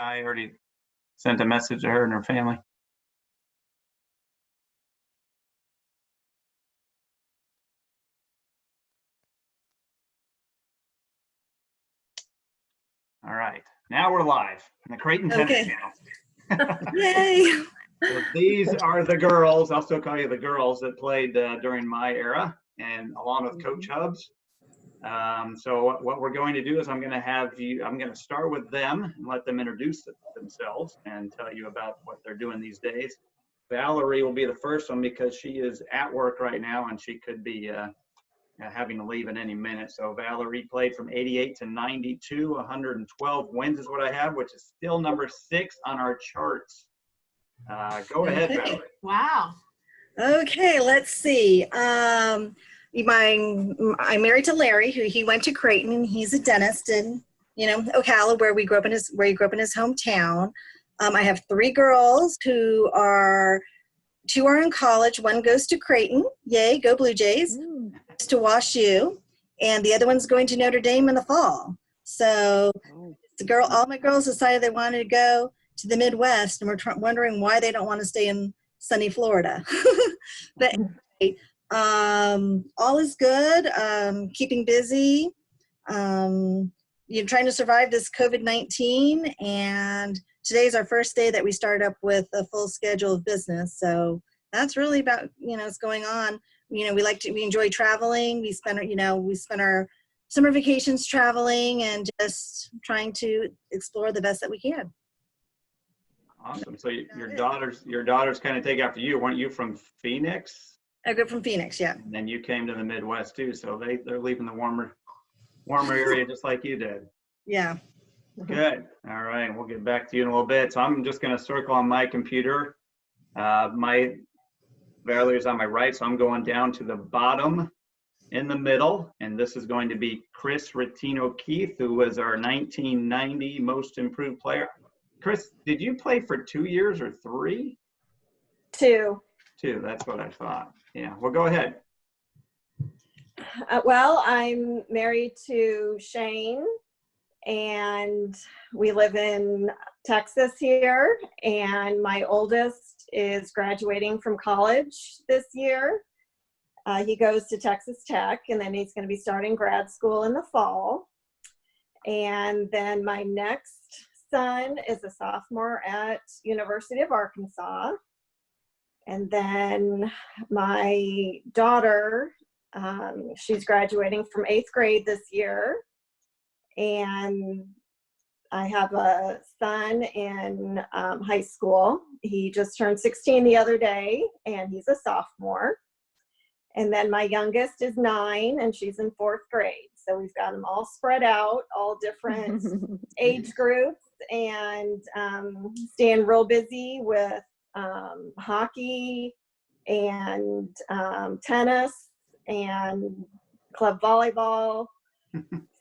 I already sent a message to her and her family. All right, now we're live in the Creighton Tennis Channel. Yay! So these are the girls. I'll still call you the girls that played during my era, and along with Coach Hubbs. So what we're going to do is I'm going to start with them and let them introduce themselves and tell you about what they're doing these days. Valerie will be the first one because she is at work right now and she could be having to leave in any minute. So Valerie played from 88 to 92, 112 wins is what I have, which is still number 6 on our charts. Go ahead, Valerie. Wow. Okay, let's see. I'm married to Larry, who he went to Creighton, and he's a dentist in, Ocala, where he grew up in his hometown. I have 3 girls who are 2 are in college. One goes to Creighton. Yay, go Blue Jays. To WashU, and the other one's going to Notre Dame in the fall. So all my girls decided they wanted to go to the Midwest, and we're wondering why they don't want to stay in sunny Florida. But anyway, all is good. Keeping busy. Trying to survive this COVID-19, and today's our first day that we start up with a full schedule of business. So that's really about what's going on. We enjoy traveling. We spend our summer vacations traveling and just trying to explore the best that we can. Awesome. So your daughters kind of take after you. Weren't you from Phoenix? I grew up from Phoenix, yeah. And then you came to the Midwest too. So they're leaving the warmer area just like you did. Yeah. Good. All right. We'll get back to you in a little bit. So I'm just going to circle on my computer. Valerie's on my right, so I'm going down to the bottom in the middle, and this is going to be Chris Ratino Keith, who was our 1990 most improved player. Chris, did you play for 2 years or 3? 2. 2, that's what I thought. Yeah, well, go ahead. Well, I'm married to Shane, and we live in Texas here, and my oldest is graduating from college this year. He goes to Texas Tech, and then he's going to be starting grad school in the fall. And then my next son is a sophomore at University of Arkansas. And then my daughter, she's graduating from 8th grade this year. And I have a son in high school. He just turned 16 the other day, and he's a sophomore. And then my youngest is 9, and she's in 4th grade. So we've got them all spread out, all different age groups, and staying real busy with hockey and tennis and club volleyball.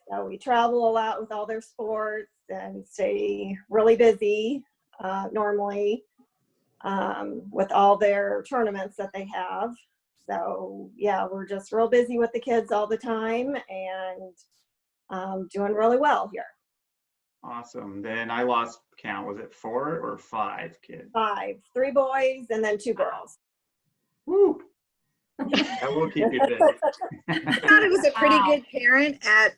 So we travel a lot with all their sports and stay really busy normally with all their tournaments that they have. So yeah, we're just real busy with the kids all the time and doing really well here. Awesome. Then I lost count. Was it 4 or 5 kids? 5. 3 boys and then 2 girls. Woo! That will keep you busy. I thought it was a pretty good parent at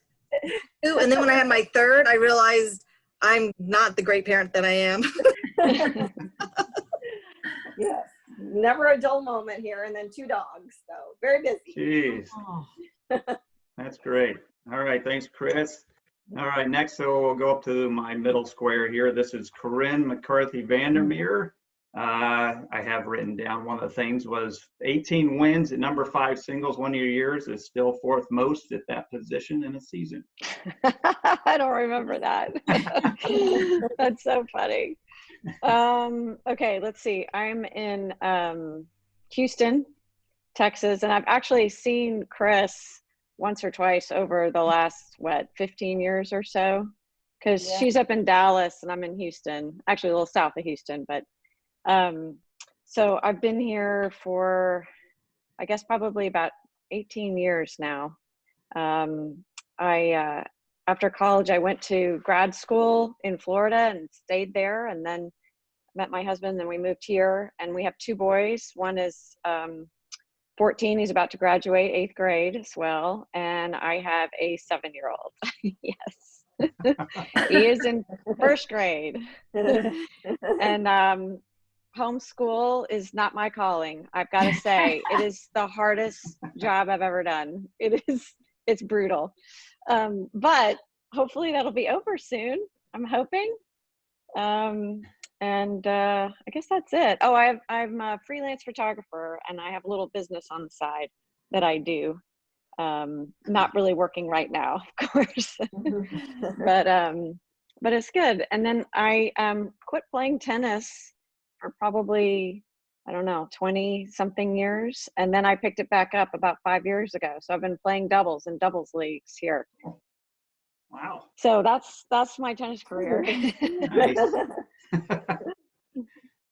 2, and then when I had my 3rd, I realized I'm not the great parent that I am. Yes, never a dull moment here, and then 2 dogs, so very busy. Jeez, that's great. All right, thanks, Chris. All right, next, so we'll go up to my middle square here. This is Corinne McCarthy Vandermeer. I have written down one of the things was 18 wins at number 5 singles 1 of your years is still 4th most at that position in a season. I don't remember that. That's so funny. Okay, let's see. I'm in Houston, Texas, and I've actually seen Chris once or twice over the last, 15 years or so, because she's up in Dallas and I'm in Houston, actually a little south of Houston, but so I've been here for, I guess, probably about 18 years now. I after college, I went to grad school in Florida and stayed there, and then met my husband. Then we moved here, and we have 2 boys. One is 14. He's about to graduate 8th grade as well. And I have a 7-year-old. Yes. He is in 1st grade. And homeschool is not my calling. I've got to say, it is the hardest job I've ever done. It's brutal. But hopefully that'll be over soon. I'm hoping. And I guess that's it. Oh, I'm a freelance photographer, and I have a little business on the side that I do. Not really working right now, of course, but it's good. And then I quit playing tennis for probably, I don't know, 20 something years. And then I picked it back up about 5 years ago. So I've been playing doubles in doubles leagues here. Wow. So that's my tennis career. Nice.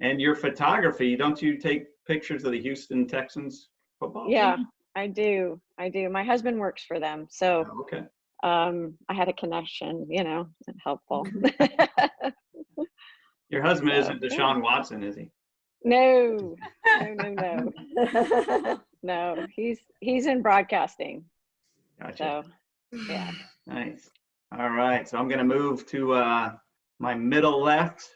And your photography, don't you take pictures of the Houston Texans football Yeah, team? I do. My husband works for them. So Oh, okay. I had a connection, helpful. Your husband So, isn't Deshaun Watson, is he? No. No, he's in broadcasting. Gotcha. So, yeah. Nice. All right. So I'm going to move to my middle left.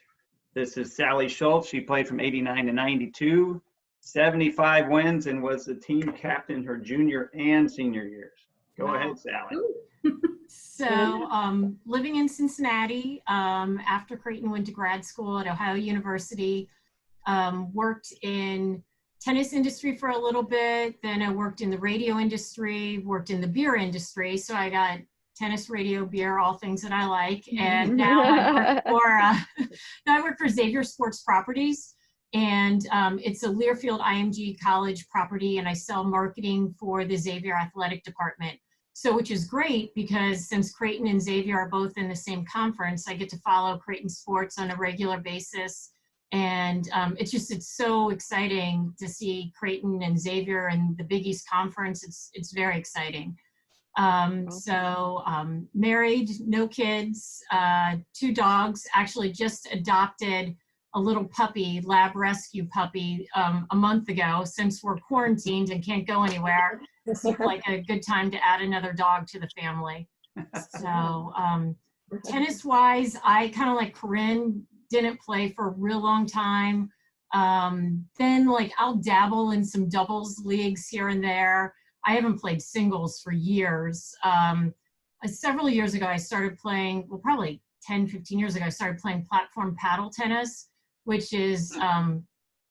This is Sally Schultz. She played from 89 to 92, 75 wins, and was the team captain her junior and senior years. Go ahead, Sally. So living in Cincinnati, after Creighton went to grad school at Ohio University, worked in tennis industry for a little bit. Then I worked in the radio industry, worked in the beer industry. So I got tennis, radio, beer, all things that I like. And now I work for Xavier Sports Properties. And it's a Learfield IMG College property, and I sell marketing for the Xavier Athletic Department. So, which is great because since Creighton and Xavier are both in the same conference, I get to follow Creighton sports on a regular basis. And it's so exciting to see Creighton and Xavier and the Big East Conference. It's very exciting. Married, no kids, 2 dogs, actually just adopted a little puppy, lab rescue puppy, a month ago. Since we're quarantined and can't go anywhere, it seemed like a good time to add another dog to the family. So tennis wise, I kind of like Corinne, didn't play for a real long time. Then I'll dabble in some doubles leagues here and there. I haven't played singles for years. Several years ago, I started playing, well, probably 10, 15 years ago, I started playing platform paddle tennis, which is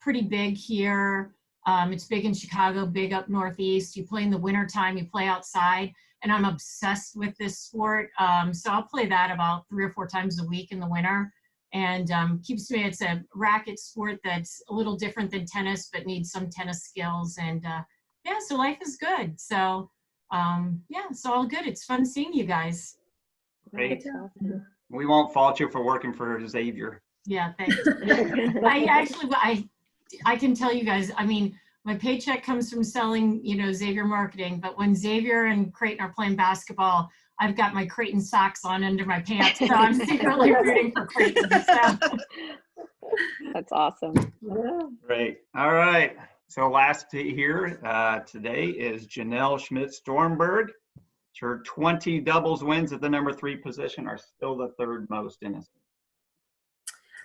pretty big here. It's big in Chicago, big up Northeast. You play in the wintertime, you play outside, and I'm obsessed with this sport. So I'll play that about 3 or 4 times a week in the winter. And keeps me, it's a racket sport that's a little different than tennis, but needs some tennis skills. And yeah, so life is good. So yeah, it's all good. It's fun seeing you guys. Great. We won't fault you for working for Xavier. Yeah, thanks. I can tell you guys, I mean, my paycheck comes from selling, Xavier marketing, but when Xavier and Creighton are playing basketball, I've got my Creighton socks on under my pants, so I'm secretly rooting for Creighton. So. That's awesome. Great. All right. So last here today is Janelle Schmidt-Stormberg. Her 20 doubles wins at the number 3 position are still the 3rd most in it.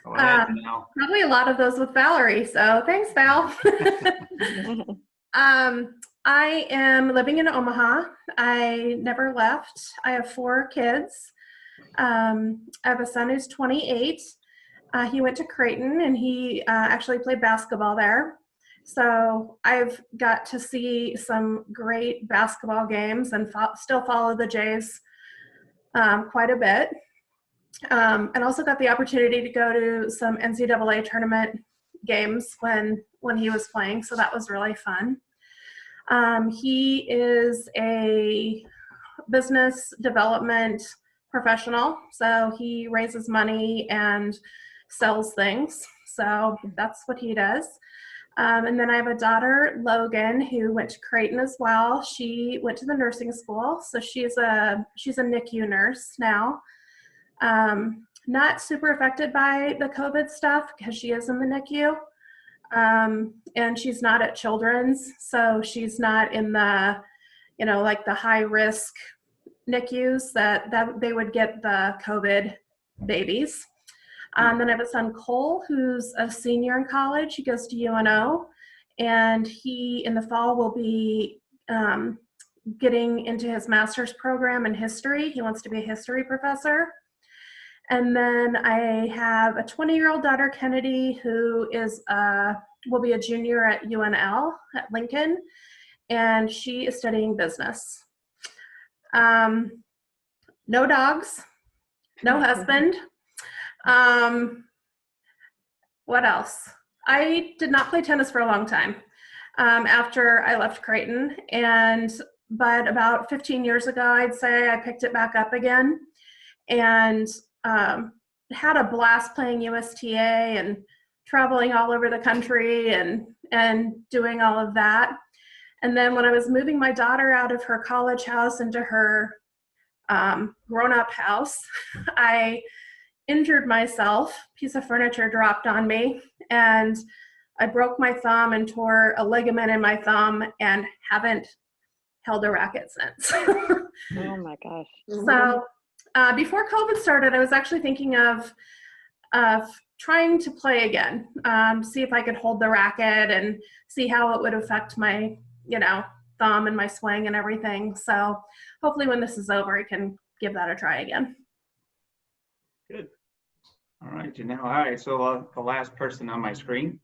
Go ahead, Janelle. Probably a lot of those with Valerie. So thanks, Val. I am living in Omaha. I never left. I have 4 kids. I have a son who's 28. He went to Creighton, and he actually played basketball there. So I've got to see some great basketball games and still follow the Jays quite a bit. And also got the opportunity to go to some NCAA tournament games when he was playing. So that was really fun. He is a business development professional. So he raises money and sells things. So that's what he does. And then I have a daughter, Logan, who went to Creighton as well. She went to the nursing school, so she's a NICU nurse now. Not super affected by the COVID stuff because she is in the NICU. And she's not at Children's, so she's not in the, like the high risk NICUs that they would get the COVID babies. Then I have a son, Cole, who's a senior in college. He goes to UNO, and he, in the fall, will be getting into his master's program in history. He wants to be a history professor. And then I have a 20-year-old daughter, Kennedy, who will be a junior at UNL at Lincoln, and she is studying business. No dogs, no husband. What else? I did not play tennis for a long time after I left Creighton, but about 15 years ago, I'd say I picked it back up again, and had a blast playing USTA and traveling all over the country and doing all of that. And then when I was moving my daughter out of her college house into her grown-up house, I injured myself. A piece of furniture dropped on me, and I broke my thumb and tore a ligament in my thumb and haven't held a racket since. Oh my gosh. So before COVID started, I was actually thinking of trying to play again, see if I could hold the racket and see how it would affect my, thumb and my swing and everything. So hopefully when this is over, I can give that a try again. Good. All right, Janelle. All right, so the last person on my screen,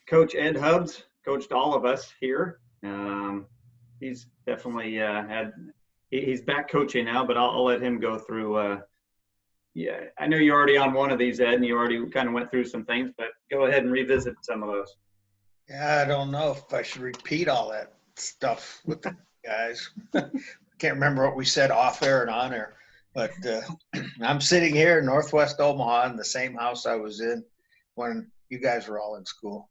Coach Ed Hubbs, coached all of us here. He's definitely he's back coaching now, but I'll let him go through. Yeah, I know you're already on one of these, Ed, and you already kind of went through some things, but go ahead and revisit some of those. Yeah, I don't know if I should repeat all that stuff with the guys. Can't remember what we said off air and on air, but I'm sitting here in Northwest Omaha in the same house I was in when you guys were all in school,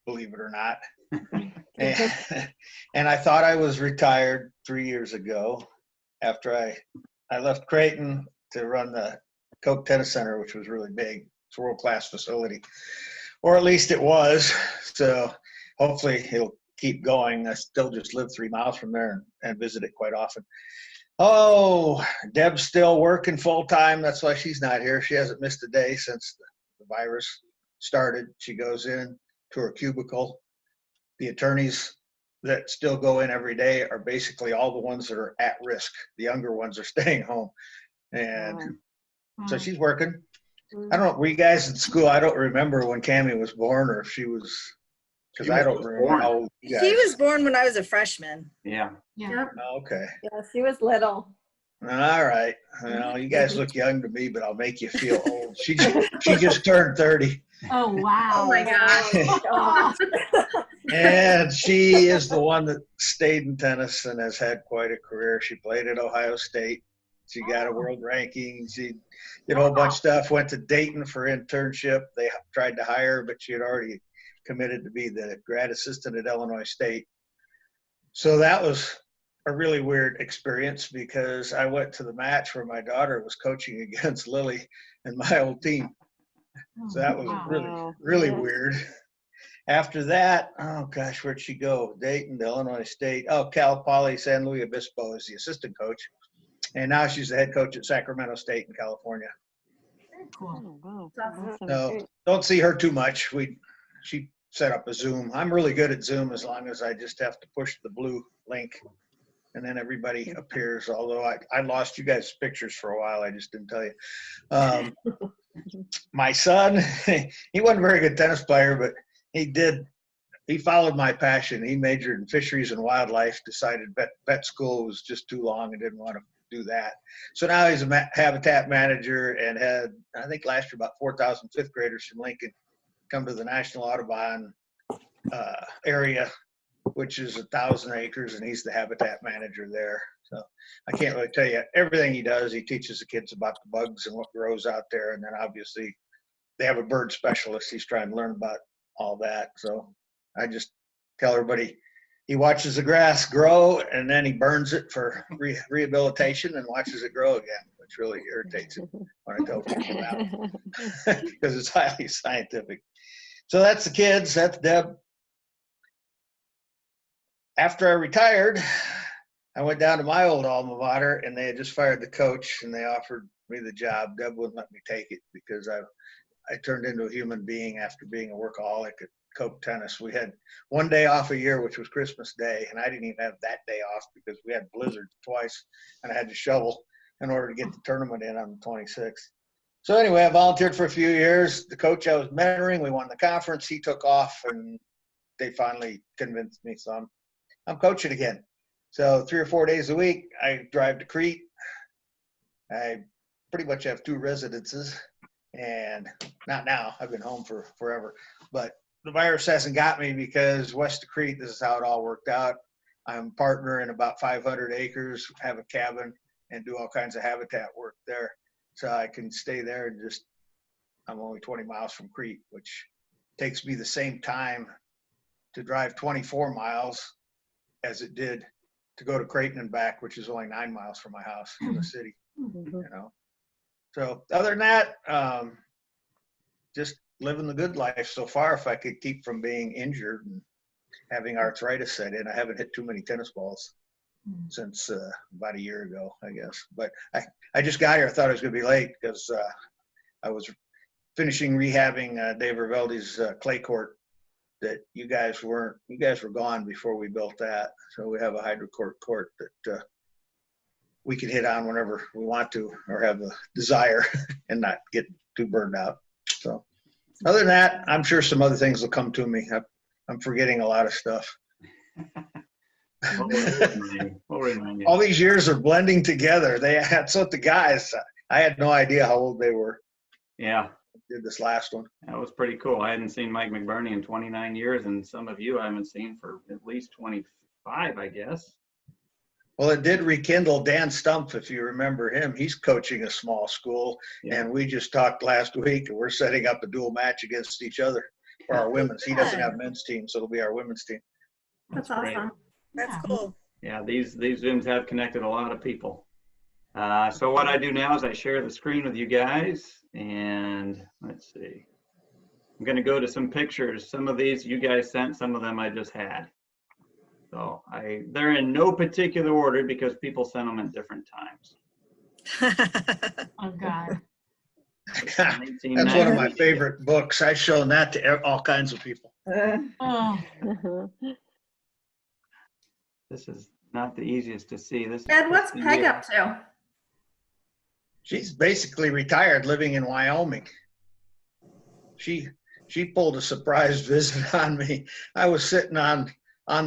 believe it or not. And I thought I was retired 3 years ago after I left Creighton to run the Coke Tennis Center, which was really big. It's a world-class facility, or at least it was. So hopefully it'll keep going. I still just live 3 miles from there and visit it quite often. Oh, Deb's still working full-time. That's why she's not here. She hasn't missed a day since the virus started. She goes in to her cubicle. The attorneys that still go in every day are basically all the ones that are at risk. The younger ones are staying home. And so she's working. I don't know, were you guys in school? I don't remember when Cammie was born or if she was, because I don't remember how old you guys. She was born when I was a freshman. Yeah. Yep. Okay. Yeah, she was little. All right. Well, you guys look young to me, but I'll make you feel old. She just turned 30. Oh, wow. Oh my gosh. And she is the one that stayed in tennis and has had quite a career. She played at Ohio State. She got a world ranking. She did a whole bunch of stuff, went to Dayton for internship. They tried to hire her, but she had already committed to be the grad assistant at Illinois State. So that was a really weird experience because I went to the match where my daughter was coaching against Lily and my old team. So that was really weird. After that, oh gosh, where'd she go? Dayton to Illinois State. Oh, Cal Poly San Luis Obispo is the assistant coach. And now she's the head coach at Sacramento State in California. Very cool. Oh, wow. Awesome. So don't see her too much. She set up a Zoom. I'm really good at Zoom as long as I just have to push the blue link and then everybody appears. Although I lost you guys' pictures for a while. I just didn't tell you. My son, he wasn't a very good tennis player, but he followed my passion. He majored in fisheries and wildlife, decided vet school was just too long and didn't want to do that. So now he's a habitat manager and had, I think last year, about 4,000 fifth graders from Lincoln come to the National Audubon area, which is 1,000 acres, and he's the habitat manager there. So I can't really tell you everything he does. He teaches the kids about the bugs and what grows out there. And then obviously they have a bird specialist he's trying to learn about all that. So I just tell everybody, he watches the grass grow and then he burns it for rehabilitation and watches it grow again, which really irritates him when I tell people that because it's highly scientific. So that's the kids. That's Deb. After I retired, I went down to my old alma mater and they had just fired the coach and they offered me the job. Deb wouldn't let me take it because I turned into a human being after being a workaholic at Coke Tennis. We had one day off a year, which was Christmas Day, and I didn't even have that day off because we had blizzards twice and I had to shovel in order to get the tournament in on the 26th. So anyway, I volunteered for a few years. The coach I was mentoring, we won the conference. He took off and they finally convinced me. So I'm coaching again. So 3 or 4 days a week, I drive to Crete. I pretty much have 2 residences, and not now. I've been home for forever. But the virus hasn't got me because west of Crete, this is how it all worked out. I'm a partner in about 500 acres, have a cabin, and do all kinds of habitat work there. So I can stay there and just, I'm only 20 miles from Crete, which takes me the same time to drive 24 miles as it did to go to Creighton and back, which is only 9 miles from my house in the city, you know. So other than that, just living the good life so far. If I could keep from being injured and having arthritis set in, I haven't hit too many tennis balls since about a year ago, I guess. But I just got here. I thought I was going to be late because I was finishing rehabbing Dave Riveldi's clay court that you guys were gone before we built that. So we have a hydrocourt court that we can hit on whenever we want to or have a desire and not get too burned out. So other than that, I'm sure some other things will come to me. I'm forgetting a lot of stuff. We'll remind you. All these years are blending together. That's what the guys, I had no idea how old they were. Yeah. Did this last one. That was pretty cool. I hadn't seen Mike McBurney in 29 years, and some of you I haven't seen for at least 25, I guess. Well, it did rekindle Dan Stumpf, if you remember him. He's coaching a small school, and we just talked last week, and we're setting up a dual match against each other for our women's. He doesn't have men's team, so it'll be our women's team. That's awesome. That's cool. Yeah, these Zooms have connected a lot of people. So what I do now is I share the screen with you guys, and let's see. I'm going to go to some pictures. Some of these you guys sent, some of them I just had. So they're in no particular order because people sent them at different times. Oh, God. That's one of my favorite books. I've shown that to all kinds of people. Oh. This is not the easiest to see. This. Ed, what's Peg up to? She's basically retired, living in Wyoming. She pulled a surprise visit on me. I was sitting on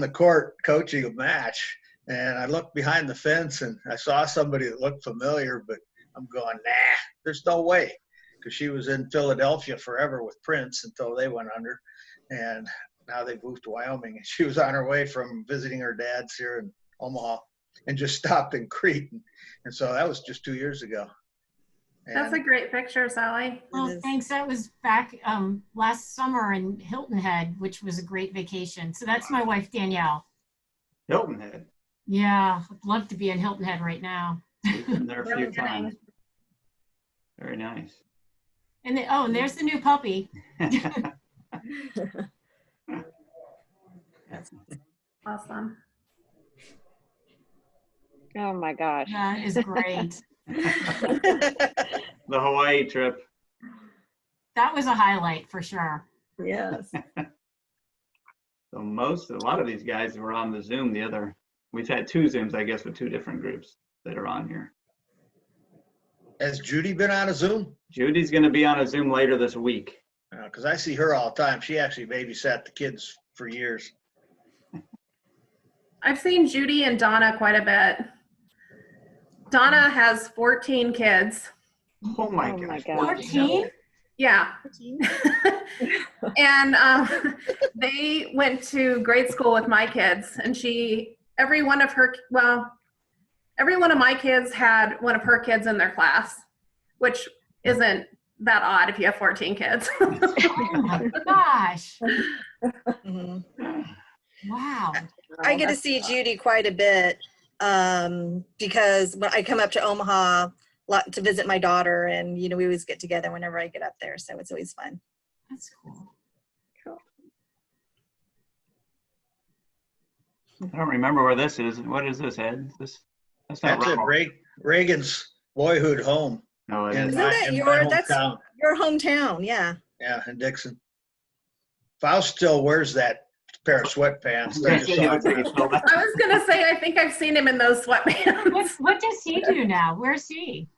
the court coaching a match, and I looked behind the fence and I saw somebody that looked familiar, but I'm going, nah, there's no way, because she was in Philadelphia forever with Prince until they went under, and now they've moved to Wyoming. And she was on her way from visiting her dad's here in Omaha and just stopped in Crete. And so that was just 2 years ago. And that's a great picture, Sally. Well, thanks. That was back last summer in Hilton Head, which was a great vacation. So that's my wife, Danielle. Hilton Head. Yeah, I'd love to be in Hilton Head right now. We've been there a few times. Very nice. And there's the new puppy. That's awesome. Oh my gosh. That is great. The Hawaii trip. That was a highlight for sure. Yes. So a lot of these guys were on the Zoom. We've had 2 Zooms, I guess, with 2 different groups that are on here. Has Judy been on a Zoom? Judy's going to be on a Zoom later this week. Because I see her all the time. She actually babysat the kids for years. I've seen Judy and Donna quite a bit. Donna has 14 kids. Oh my gosh. 14? Yeah. And they went to grade school with my kids, and every one of my kids had one of her kids in their class, which isn't that odd if you have 14 kids. Oh my gosh. Mhm. Wow. I get to see Judy quite a bit because when I come up to Omaha to visit my daughter, and we always get together whenever I get up there, so it's always fun. That's cool. I don't remember where this is. What is this, Ed? That's not That's at Rummel. Reagan's boyhood home No, it in isn't. Isn't that my that's hometown. your hometown? Yeah. Yeah, in Dixon. Faust still wears that pair of sweatpants. They're just Yeah, that's how you autographed. spell that. I was gonna say, I think I've seen him in those sweatpants. What does he do now? Where's he?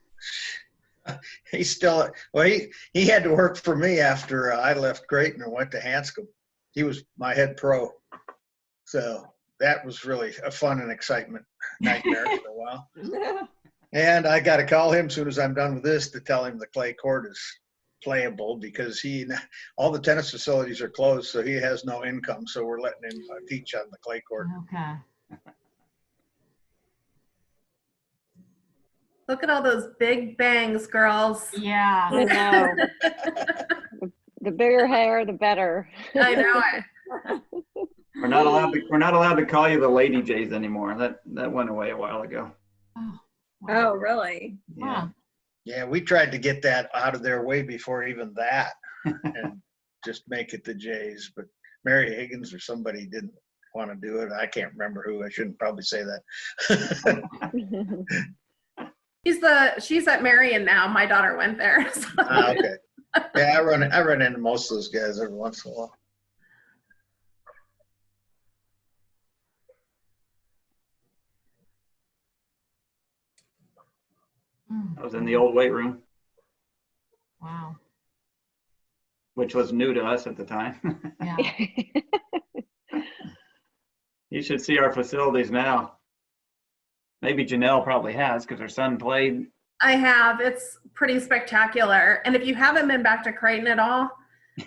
He's still, well, he had to work for me after I left Creighton and went to Hanscom. He was my head pro. So that was really a fun and excitement nightmare for a while. And I got to call him as soon as I'm done with this to tell him the clay court is playable, because all the tennis facilities are closed, so he has no income. So we're letting him teach on the clay court. Okay. Look at all those big bangs, girls. Yeah. I know. The bigger hair, the better. I know it. We're not allowed to call you the Lady Jays anymore. That went away a while ago. Oh, Oh, really? Yeah. wow. Yeah, we tried to get that out of their way before even that and just make it the Jays. But Mary Higgins or somebody didn't want to do it. I can't remember who. I shouldn't probably say that. She's at Marion now. My daughter went there. So. Okay. Yeah, I run into most of those guys every once in a while. I was in the old weight room, Wow. which was new to us at the time. Yeah. You should see our facilities now. Maybe Janelle probably has, because her son played. I have. It's pretty spectacular. And if you haven't been back to Creighton at all,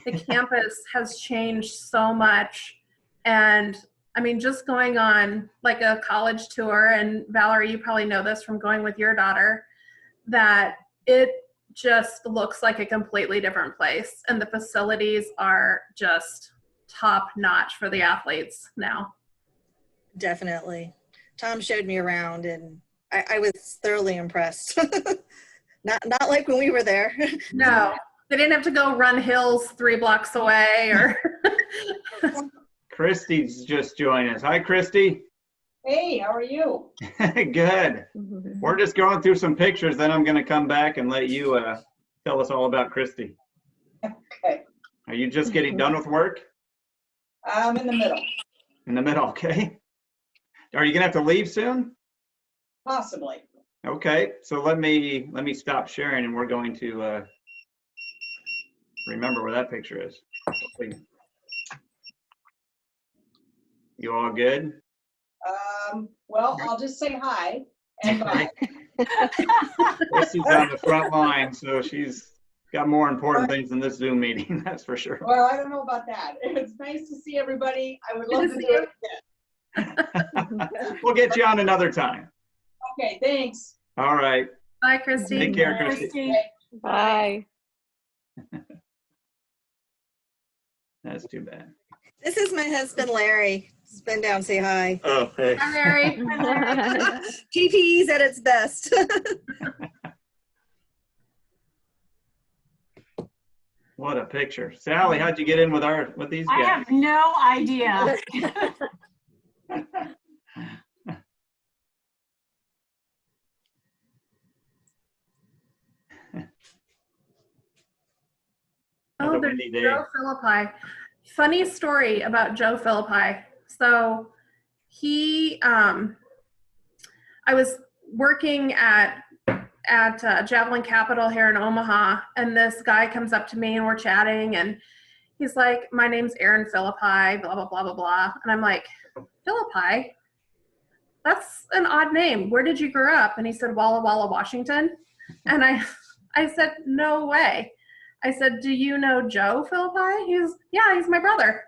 the campus has changed so much. And I mean, just going on like a college tour, and Valerie, you probably know this from going with your daughter, that it just looks like a completely different place. And the facilities are just top notch for the athletes now. Definitely. Tom showed me around, and I was thoroughly impressed. Not like when we were there. No, they didn't have to go run hills 3 blocks away or. Christy's just joined us. Hi, Christy. Hey, how are you? Good. We're just going through some pictures, then I'm going to come back and let you tell us all about Christy. Okay. Are you just getting done with work? I'm in the middle, In the middle, okay. Are you going to have to leave soon? possibly. Okay, so let me stop sharing, and we're going to remember where that picture is. You all good? Well, I'll just say hi and bye. Christy's on the front line, so she's got more important things than this Zoom meeting, that's for sure. Well, I don't know about that. It's nice to see everybody. I would love to do it again. We'll get you on another time. Okay, thanks. All right. Bye, Christy. Take care, Christy. Christy. Bye. That's too bad. This is my husband, Larry. Just been down, say hi. Oh, hey. Hi, Mary. GPE's at its best. What a picture. Sally, how'd you get in with these I guys? have no idea. Another Oh, there's windy day. Joe Philippi. Funny story about Joe Philippi. So I was working at Javelin Capital here in Omaha, and this guy comes up to me and we're chatting, and he's like, "My name's Aaron Philippi, blah, blah, blah, blah, blah." And I'm like, "Philippi? That's an odd name. Where did you grow up?" And he said, "Walla Walla, Washington." And I said, "No way." I said, "Do you know Joe Philippi?" Yeah, he's my brother.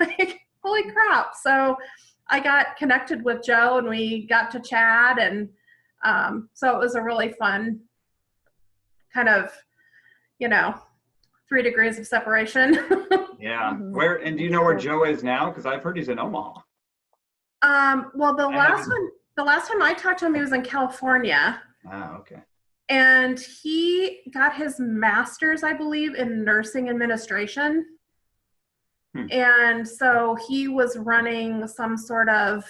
Like, holy crap. So I got connected with Joe and we got to chat, and so it was a really fun kind of, you know, 3 degrees of separation. Yeah. Where, and do you know where Joe is now? Because I've heard he's in Omaha. Well, the last time I talked to him, he was in California. Ah, okay. And he got his master's, I believe, in nursing administration. And so he was running some sort of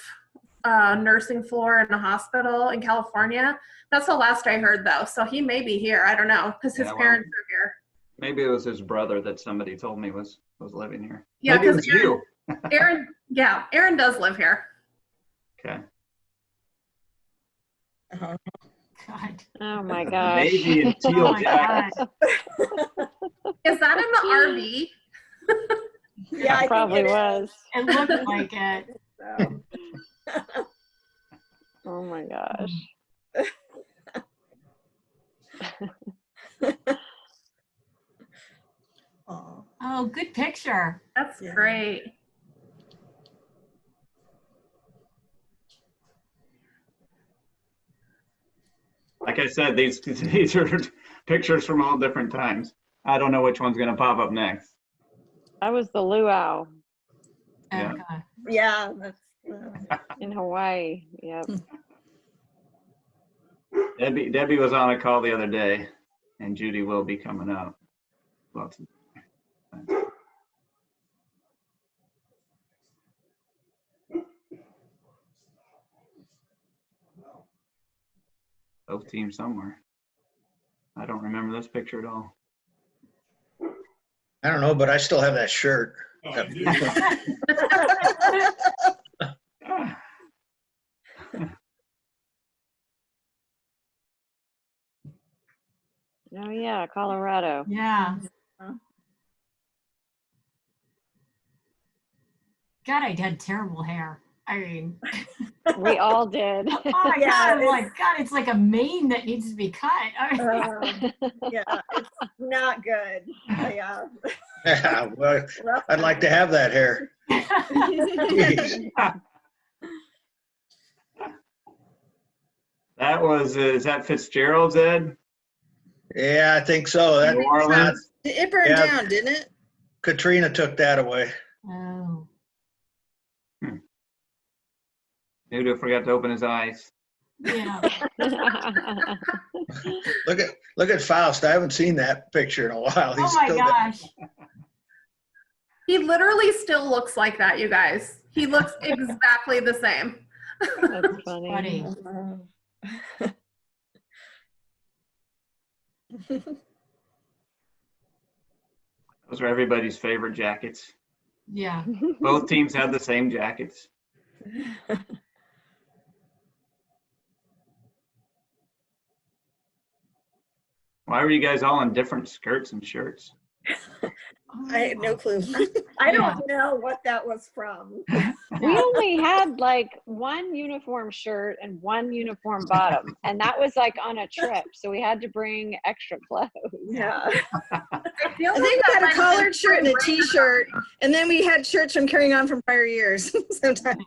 nursing floor in a hospital in California. That's the last I heard, though. So he may be here. I don't know, because his parents are here. Maybe it was his brother that somebody told me was living here. Yeah, maybe it was you. Aaron does live here. Okay. God. Oh my gosh. Maybe in teal Oh my jacket. God. Is that in the RV? Yeah, I It probably was. It looked like it. So. Oh my gosh. Aw. Oh, good picture. That's Yeah. great. Like I said, these are pictures from all different times. I don't know which one's going to pop up next. That was the luau Yeah. Okay. Yeah, that's in Hawaii. Yep. Debbie was on a call the other day, and Judy will be coming up. Lots of- Both teams somewhere. I don't remember this picture at all. I don't know, but I still have that shirt. Oh yeah, Colorado. Yeah. God, I had terrible hair. I mean, We all did. oh my Yeah, God, I'm it's- like, God, it's like a mane that needs to be cut. yeah, it's not good. Yeah. Yeah, well, Rough I'd like to time. have that hair. Jeez. That was, is that Fitzgerald's, Ed? Yeah, I think so. That, New Orleans? It burned Yeah. down, didn't it? Katrina took that away. Oh. Dude forgot to open his eyes. Yeah. Look at Faust. I haven't seen that picture in a while. Oh my still gosh. He literally still looks like that, you guys. He looks exactly the same. That's funny. Funny. Those are everybody's favorite jackets. Yeah. Both teams had the same jackets. Why were you guys all in different skirts and shirts? I had no clue. I don't know what that was from. We only had like one uniform shirt and one uniform bottom, and that was like on a trip, so we had to bring extra clothes. Yeah. I feel I like think we that had might a have collared been shirt and a spring break. t-shirt, and then we had shirts from carrying on from prior years sometimes.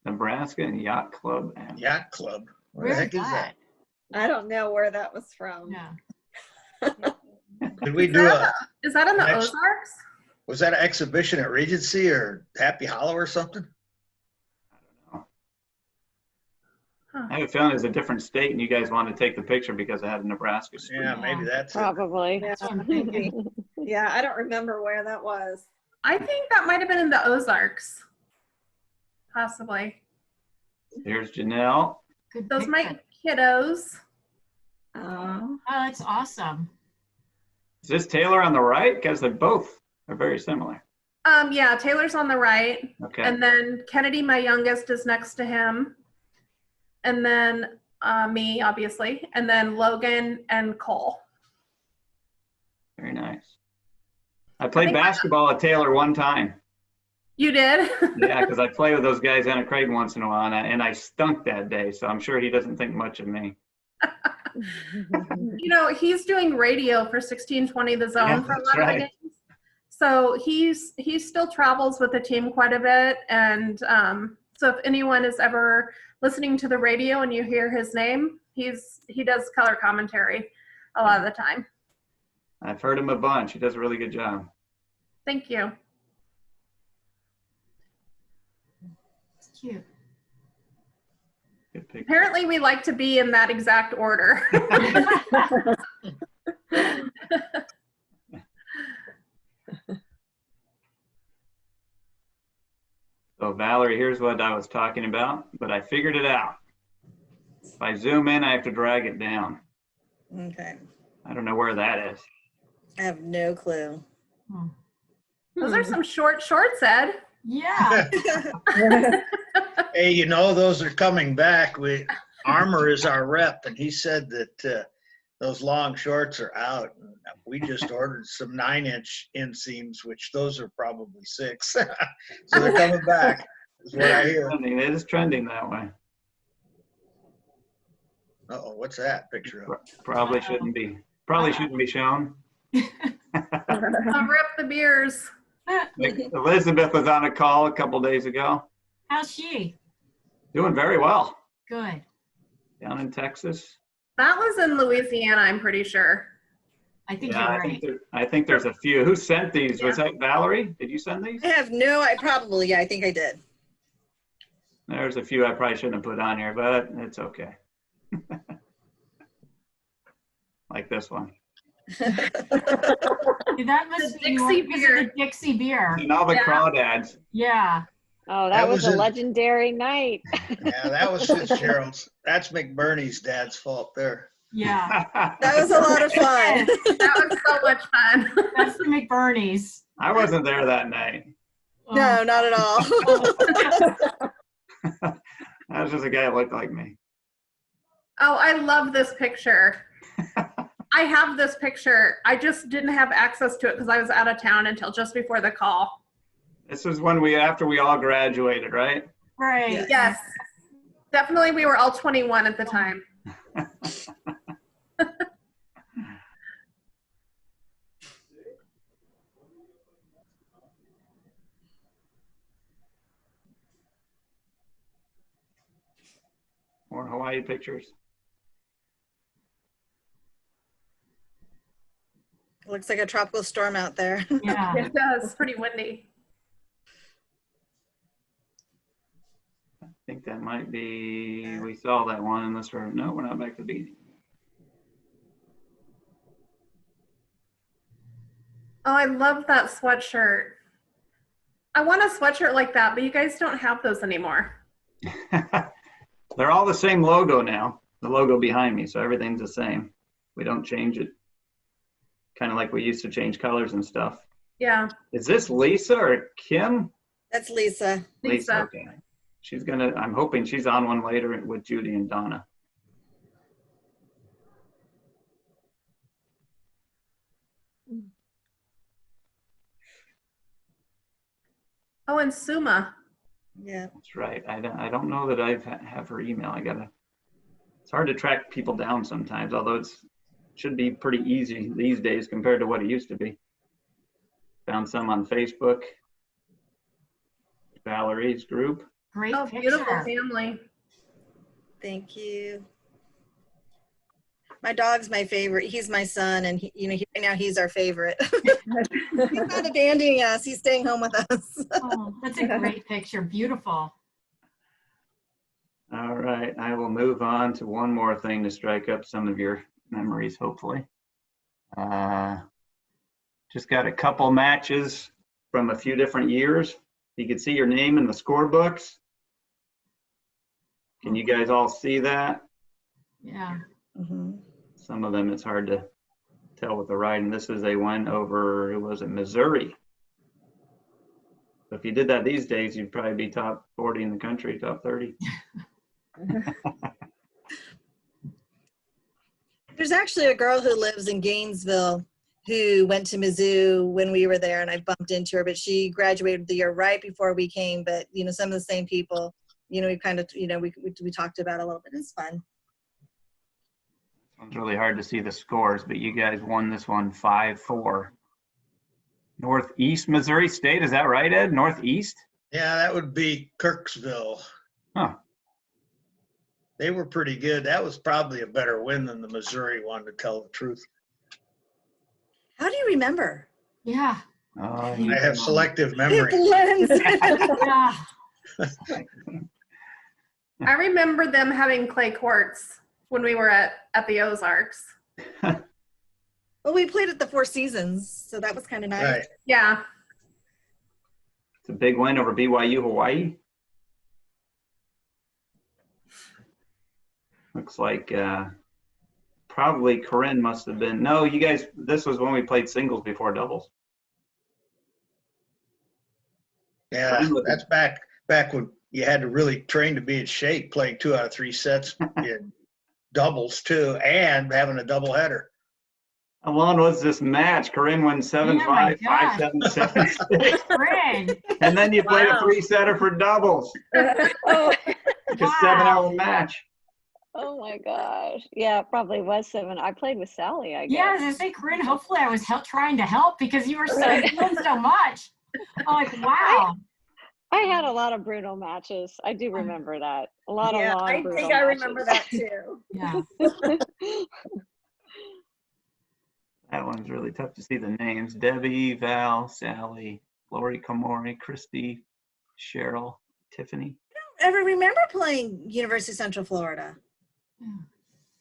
Nebraska and Yacht Club. And Yacht Club. What the Where's heck is that? I don't know where that was from. Yeah. Did we do Is that in the Next. Ozarks? was that an exhibition at Regency or Happy Hollow or something? I have a feeling it's a different state and you guys want to take the picture because it had a Nebraska screen. Yeah, maybe that's it. Probably. Yeah, That's what I'm thinking. yeah, I don't remember where that was. I think that might have been in the Ozarks. Possibly. Here's Janelle. Good Those picture. might kiddos. Oh. Oh, that's awesome. Is this Taylor on the right? Because they both are very similar. Yeah, Taylor's on the right. Okay. And then Kennedy, my youngest, is next to him. And then me, obviously. And then Logan and Cole. Very nice. I played think- basketball at Taylor one time. You did? Yeah, because I play with those guys in a crate once in a while, and I stunk that day, so I'm sure he doesn't think much of me. You know, he's doing radio for 1620 The Zone Yeah, for a that's lot of right. the games. So he still travels with the team quite a bit. And so if anyone is ever listening to the radio and you hear his name, He does color commentary a lot of the time. I've heard him a bunch. He does a really good job. Thank you. It's cute. Good picture. Apparently we like to be in that exact order. So Valerie, here's what I was talking about, but I figured it out. If I zoom in, I have to drag it down. Okay. I don't know where that is. I have no clue. Those are some short shorts, Ed. Yeah. Hey, you know, those are coming back. Armor is our rep, and he said that those long shorts are out. We just ordered some 9-inch inseams, which those are probably 6. So they're coming back, is what I hear. It is trending that way. Uh-oh, what's that picture of? Probably shouldn't be shown. Cover up the beers. Elizabeth was on a call a couple days ago. How's she? Doing very well Good. down in Texas. That was in Louisiana, I'm pretty sure. I think Yeah, you're right. I think there's a few. Who sent these? Was that Valerie? Did you send these? I have no, I think I did. There's a few I probably shouldn't have put on here, but it's okay. Like this one. That must The be Dixie because of the Dixie beer. And all the Yeah. crawdads. Yeah. Oh, That that was was a in- legendary night. Yeah, that was Fitzgerald's. That's McBurney's dad's fault there. Yeah. That was a lot of fun. That was so much fun. That's the McBurney's. I wasn't there that night. No, not at all. That was just a guy that looked like me. Oh, I love this picture. I have this picture. I just didn't have access to it because I was out of town until just before the call. This is when after we all graduated, right? Right. Yes. Definitely we were all 21 at the time. More Hawaii pictures. Looks like a tropical storm out there. Yeah. It does. It's pretty windy. I think that might be, we saw that one unless no, we're not back to the beginning. Oh, I love that sweatshirt. I want a sweatshirt like that, but you guys don't have those anymore. They're all the same logo now, the logo behind me, so everything's the same. We don't change it. Kind of like we used to change colors and stuff. Yeah. Is this Lisa or Kim? That's Lisa. Lisa. Okay. I'm hoping she's on one later with Judy and Donna. Oh, and Suma. Yeah. That's right. I don't know that I have her email. It's hard to track people down sometimes, although it should be pretty easy these days compared to what it used to be. Found some on Facebook. Valerie's group. Great Oh, picture. beautiful family. Thank you. My dog's my favorite. He's my son, and right now he's our favorite. He's not abandoning us. He's staying home with us. Oh, that's a great picture. Beautiful. All right. I will move on to one more thing to strike up some of your memories, hopefully. Just got a couple matches from a few different years. You can see your name in the scorebooks. Can you guys all see that? Yeah. Mhm. Some of them it's hard to tell with the writing. This is a one over, Missouri. So if you did that these days, you'd probably be top 40 in the country, top 30. There's actually a girl who lives in Gainesville who went to Mizzou when we were there, and I bumped into her, but she graduated the year right before we came. But, some of the same people, we kind of, we talked about a little bit. It's fun. It's really hard to see the scores, but you guys won this one 5-4. Northeast Missouri State, is that right, Ed? Northeast? Yeah, that would be Kirksville. Huh. They were pretty good. That was probably a better win than the Missouri one, to tell the truth. How do you remember? Yeah. Oh, I have selective It memory. blends. Yeah. I remember them having clay courts when we were at the Ozarks. Well, we played at the Four Seasons, so that was kind of nice. Right. Yeah. It's a big win over BYU Hawaii. Looks like probably Corinne must have been. No, you guys, this was when we played singles before doubles. Yeah, that's back when you had to really train to be in shape, playing 2 out of 3 sets in doubles too, and having a double header. How long was this match? Corinne won 7-5, 5-7, 7-6. Corinne. And then you played a Wow. 3-setter for doubles. Oh, Like a 7-hour match. oh my gosh. Yeah, it probably was 7. I played with Sally, I guess. Yeah, I was gonna say, Corinne, hopefully I was trying to help because you were doing so much. I'm like, wow. I had a lot of brutal matches. I do remember that. A lot Yeah, of long I brutal think I remember matches. that too. Yeah. That one's really tough to see the names. Debbie, Val, Sally, Lori, Kamori, Christy, Cheryl, Tiffany. I don't ever remember playing University of Central Florida. Yeah.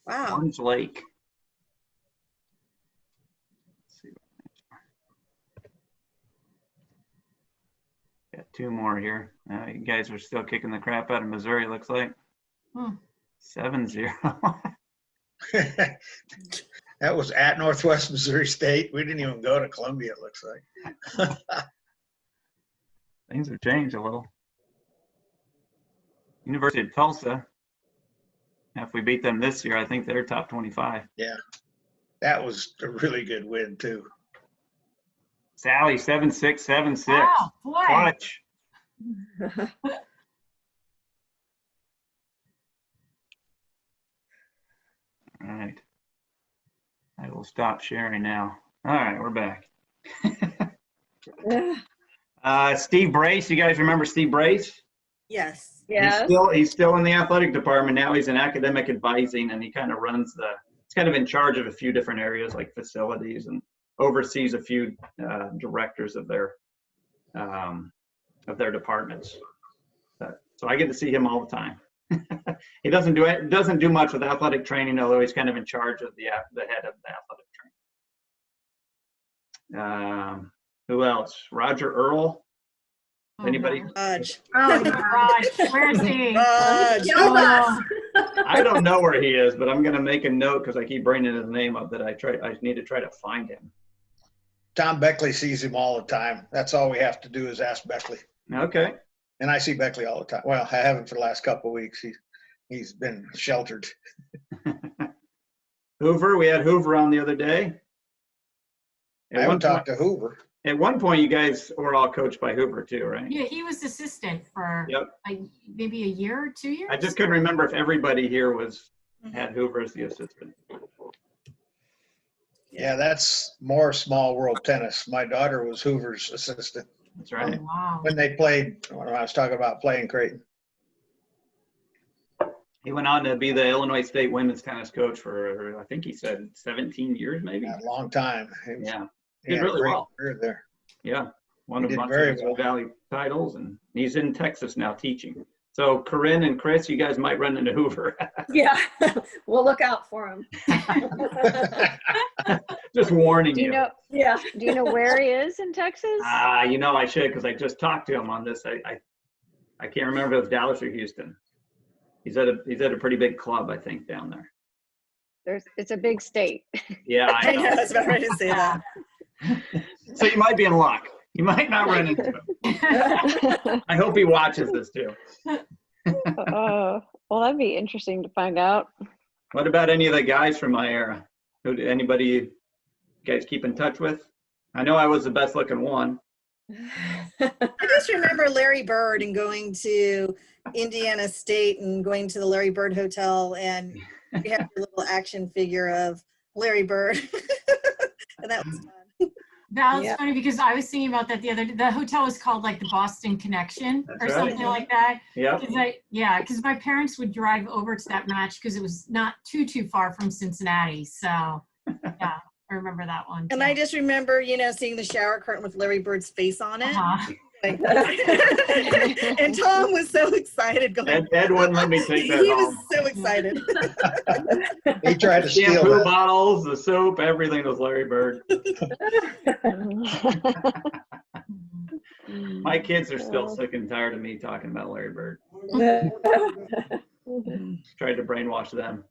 Wow. Orange Lake. Let's see. Got 2 more here. You guys are still kicking the crap out of Missouri, looks like. Hmm. 7-0. That was at Northwest Missouri State. We didn't even go to Columbia, it looks like. Things have changed a little. University of Tulsa. If we beat them this year, I think they're top 25. Yeah, that was a really good win too. Sally, 7-6, 7-6. Wow, boy. Clutch. All right. I will stop sharing now. All right, we're back. Steve Brace, you guys remember Steve Brace? Yes. Yeah. He's still in the athletic department now. He's in academic advising, and he kind of runs he's kind of in charge of a few different areas like facilities, and oversees a few directors of their departments. So I get to see him all the time. He doesn't do much with athletic training, although he's kind of in charge of the head of the athletic training. Who else? Roger Earl. Anybody? Raj. Oh, yeah. Raj, where is he? Raj. Oh, I don't know where he is, but I'm going to make a note because I keep bringing his name up that I need to try to find him. Tom Beckley sees him all the time. That's all we have to do is ask Beckley. Okay. And I see Beckley all the time. Well, I haven't for the last couple of weeks. He's been sheltered. Hoover, we had Hoover on the other day. I haven't talked to Hoover. At one point, you guys were all coached by Hoover too, right? yeah, he was assistant for Yep. maybe a year or 2 years. I just couldn't remember if everybody here had Hoover as the assistant. Yeah, that's more small world tennis. My daughter was Hoover's assistant That's Oh, right. wow. when I was talking about playing Creighton. He went on to be the Illinois State women's tennis coach for, I think he said 17 years, maybe. A long time. Yeah. He Did had a really great well. career there. Yeah. Won a He did bunch very of well. Valley titles, and he's in Texas now teaching. So Corinne and Chris, you guys might run into Hoover. Yeah. We'll look out for him. Just warning Do you know? Yeah. Do you know where he is in Texas? I should, because I just talked to him on this. I can't remember if it was Dallas or Houston. He's at a pretty big club, I think, down there. It's a big state. Yeah, I I know. know. I was about ready to say that. So you might be in luck. You might not run into him. I hope he watches this too. Well, that'd be interesting to find out. What about any of the guys from my era? Anybody you guys keep in touch with? I know I was the best looking one. I just remember Larry Bird and going to Indiana State and going to the Larry Bird Hotel, and we had a little action figure of Larry Bird. And that was fun. Val, it's Yeah. funny because I was thinking about that the other day. The hotel was called like the Boston Connection That's or right. something like that. Yep. Because my parents would drive over to that match because it was not too far from Cincinnati. So yeah, I remember that one. And too. I just remember, you know, seeing the shower curtain with Larry Bird's face on it. Uh-huh. Like, and Tom was so excited going. Ed wouldn't let me take that He home. was so excited. He tried to steal Shampoo that. bottles, the soap, everything was Larry Bird. My kids are still sick and tired of me talking about Larry Bird. Tried to brainwash them.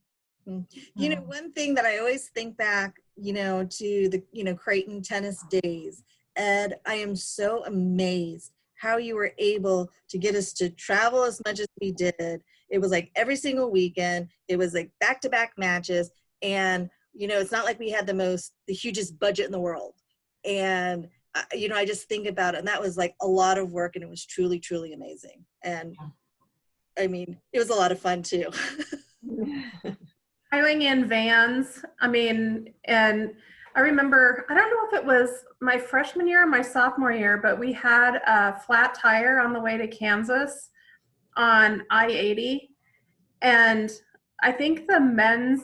You know, one thing that I always think back, you know, to the, you know, Creighton tennis days, Ed, I am so amazed how you were able to get us to travel as much as we did. It was like every single weekend. It was like back-to-back matches. And, you know, it's not like we had the hugest budget in the world. And, you know, I just think about it. And that was like a lot of work, and it was truly, truly amazing. And I mean, it was a lot of fun too. Piling in vans. I mean, and I remember, I don't know if it was my freshman year or my sophomore year, but we had a flat tire on the way to Kansas on I-80. And I think the men's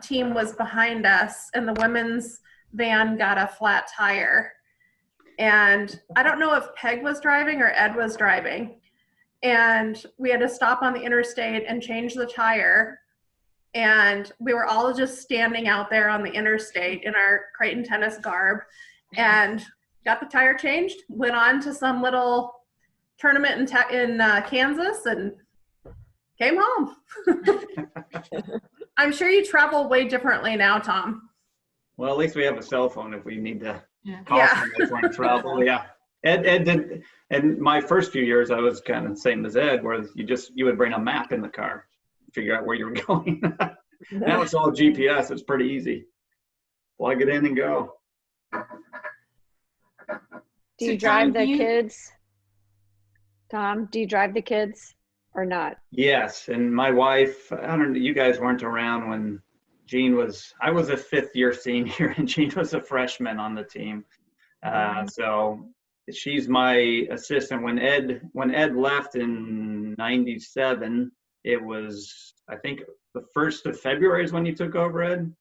team was behind us, and the women's van got a flat tire. And I don't know if Peg was driving or Ed was driving. And we had to stop on the interstate and change the tire. And we were all just standing out there on the interstate in our Creighton tennis garb, and got the tire changed, went on to some little tournament in Kansas, and came home. I'm sure you travel way differently now, Tom. Well, at least we have a cell phone if we need to call Yeah. somebody for travel. Yeah. Ed did, and my first few years, I was kind of the same as Ed, where you would bring a map in the car, figure out where you were going. Now it's all GPS. It's pretty easy. Plug it in and go. Do So, you drive Tom, the kids? Tom, do you drive the kids or not? Yes, and my wife, I don't know, you guys weren't around when I was a fifth-year senior and Jean was a freshman on the team. So she's my assistant. When Ed left in '97, it was, I think, the 1st of February is when you took over, Ed,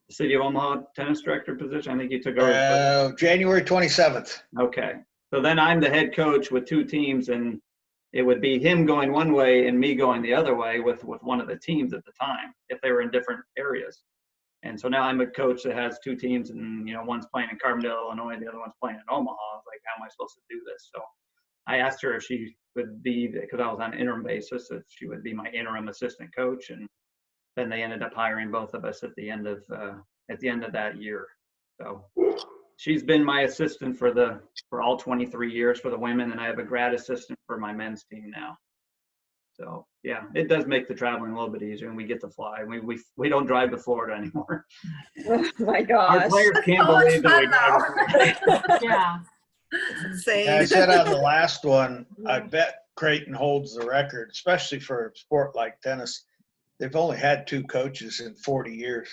the City of Omaha tennis director position. I think you took over. January 27th. Okay. So then I'm the head coach with 2 teams, and it would be him going one way and me going the other way with one of the teams at the time, if they were in different areas. And so now I'm a coach that has 2 teams, and, you know, one's playing in Carbondale, Illinois, the other one's playing in Omaha. I was like, how am I supposed to do this? So I asked her if she would be, because I was on an interim basis, if she would be my interim assistant coach. And then they ended up hiring both of us at the end of that year. So she's been my assistant for all 23 years for the women, and I have a grad assistant for my men's team now. So yeah, it does make the traveling a little bit easier, and we get to fly. We don't drive to Florida anymore. Oh my Our gosh. players can't So much believe that we drive fun, to Florida. Yeah. Insane. I said on the last one, I bet Creighton holds the record, especially for a sport like tennis. They've only had 2 coaches in 40 years.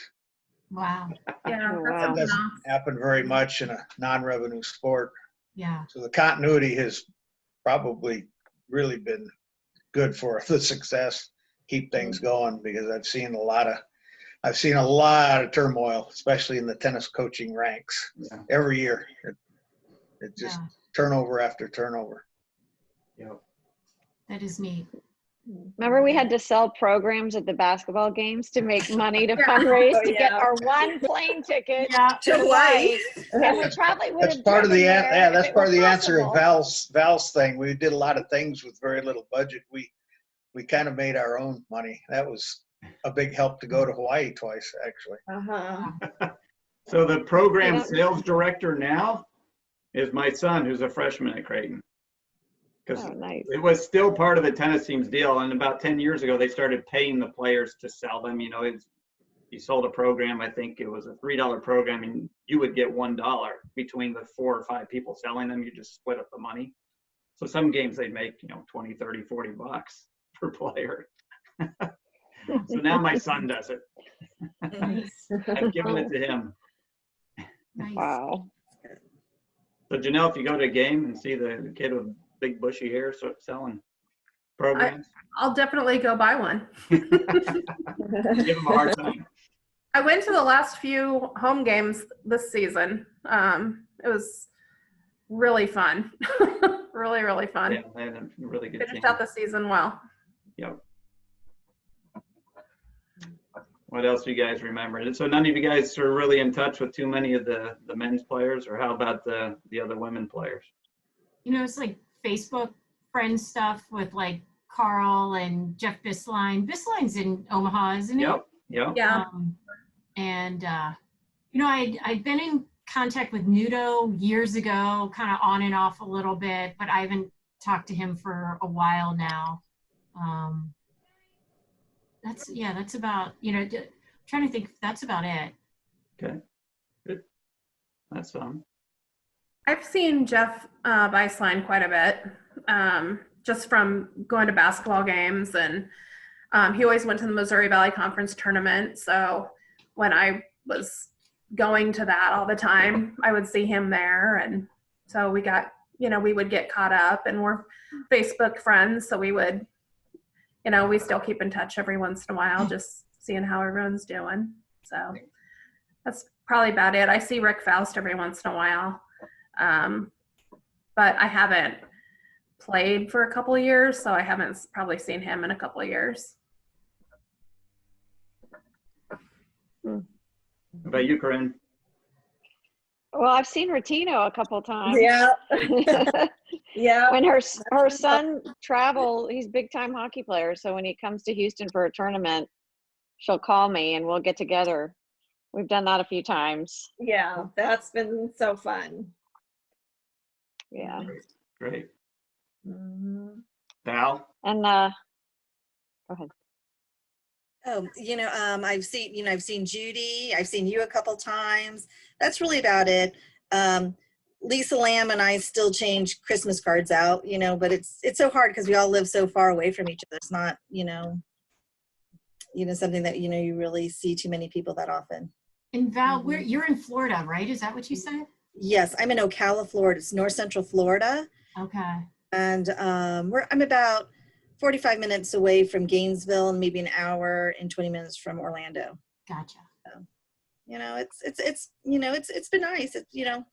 Wow. Yeah, Oh, that's wow. That doesn't enough. happen very much in a non-revenue sport. Yeah. So the continuity has probably really been good for the success, keep things going, because I've seen a lot of turmoil, especially in the tennis coaching ranks. Yeah. Every year. It just turnover after turnover. Yep. That is neat. Remember we had to sell programs at the basketball games to make money to Yeah. fundraise Oh, to get yeah. our one plane ticket Yeah. to Hawaii. And we probably would That's have part of the driven there if that's it part of were the answer of possible. Val's thing. We did a lot of things with very little budget. We kind of made our own money. That was a big help to go to Hawaii twice, actually. Uh-huh. So the program Yeah. sales director now is my son, who's a freshman at Creighton. Because Oh, nice. it was still part of the tennis team's deal. And about 10 years ago, they started paying the players to sell them. You know, you sold a program, I think it was a $3 program, and you would get $1 between the 4 or 5 people selling them. You just split up the money. So some games they'd make, you know, 20, 30, 40 bucks per player. So now my son does it. Nice. I've given it to him. Nice. Wow. So Janelle, if you go to a game and see the kid with big bushy hair selling programs, I'll definitely go buy one. give him a hard time. I went to the last few home games this season. It was really fun. Really, really fun. Yeah, they had a really good Finished team. out the season well. Yep. What else do you guys remember? And so none of you guys are really in touch with too many of the men's players, or how about the other women players? You know, it's like Facebook friend stuff with like Carl and Jeff Bisline. Bisline's in Omaha, isn't he? Yep. Yep. Yeah. And you know, I'd been in contact with Nudo years ago, kind of on and off a little bit, but I haven't talked to him for a while now. That's about, you know, trying to think, that's about it. Okay. Good. That's I've seen Jeff Beislein quite a bit, just from going to basketball games, and he always went to the Missouri Valley Conference tournament. So when I was going to that all the time, I would see him there, and so we got, you know, we would get caught up, and we're Facebook friends, so we would, you know, we still keep in touch every once in a while, just seeing how everyone's doing. So that's probably about it. I see Rick Faust every once in a while. But I haven't played for a couple of years, so I haven't probably seen him in a couple of years. How about you, Corinne? Well, I've seen Rotino a couple times. Yeah. Yeah. When her son travel, he's a big time hockey player. So when he comes to Houston for a tournament, she'll call me and we'll get together. We've done that a few times. Yeah, that's been so fun. Yeah. Great. Mhm. Val? And go ahead. Oh, you know, I've seen Judy, I've seen you a couple times. That's really about it. Lisa Lamb and I still change Christmas cards out, you know, but it's so hard because we all live so far away from each other. It's not, you know, something that, you know, you really see too many people that often. And Val, you're in Florida, right? Is that what you said? Yes, I'm in Ocala, Florida. It's north central Florida. Okay. And I'm about 45 minutes away from Gainesville, and maybe an hour and 20 minutes from Orlando. Gotcha. So, you know, it's been nice. It's, you know,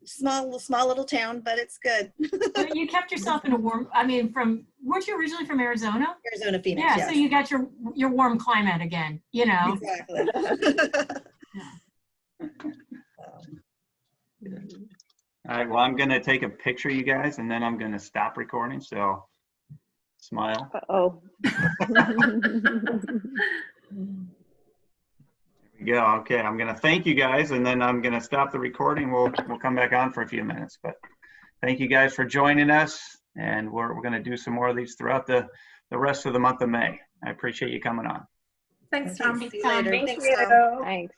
small little town, but it's good. So you kept yourself in a warm, weren't you originally from Arizona? Arizona, Phoenix. Yeah, yes. so you got your warm climate again, you know. Exactly. All right, well, I'm going to take a picture, you guys, and then I'm going to stop recording. So smile. Uh-oh. There we go. Okay, I'm going to thank you guys, and then I'm going to stop the recording. We'll come back on for a few minutes. But thank you guys for joining us, and we're going to do some more of these throughout the rest of the month of May. I appreciate you coming on. Thanks, Tom. See you later. Thank Thanks, you. Tom. Thanks.